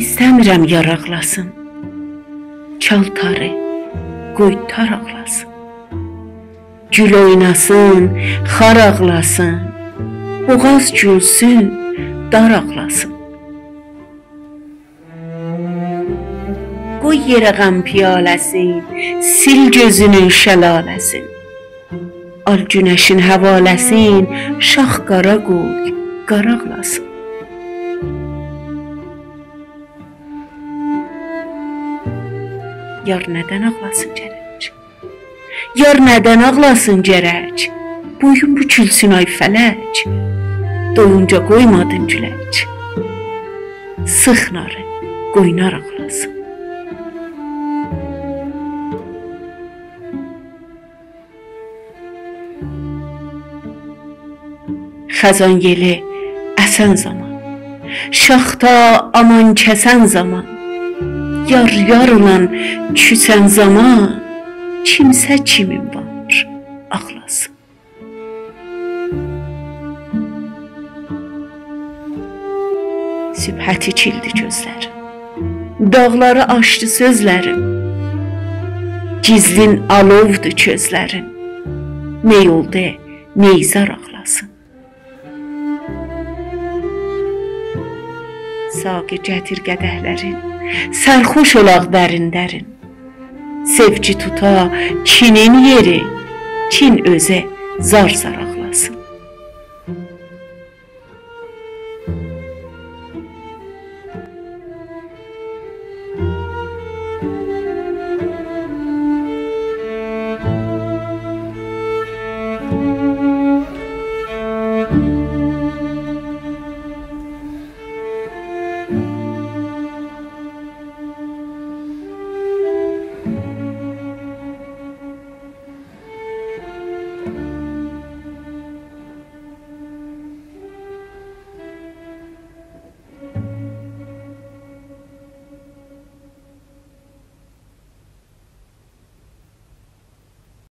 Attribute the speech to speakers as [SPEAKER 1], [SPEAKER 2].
[SPEAKER 1] İstəmirəm yaraqlasın, çal tarı, qoy tar ağlasın. Gül oynasın, xar ağlasın, boğaz gülsün, dar ağlasın. Qoy yerə qəm piyaləsin, sil gözünün şəlaləsin. Al günəşin həvaləsin, şax qara qoy, qara ağlasın. Yar nədən ağlasın gərək? Yar nədən ağlasın gərək? Boyun bükülsün ay fələk, doyunca qoymadın gülək. Sıx narı, qoynar ağlasın. Xəzan yeli əsən zaman, şaxta aman kəsən zaman, yar yarla küsən zaman, kimsə kimin var ağlasın. Sübhəti kildi gözlərim, dağları aşdı sözlərim, gizlin alovdu közlərin, nə yolda neyzar ağlasın. Saqi gətir qədəhlərin, sərxoş olaq dərin-dərin. Sevgi tuta kinin yeri, kin özə zar-zar ağlasın.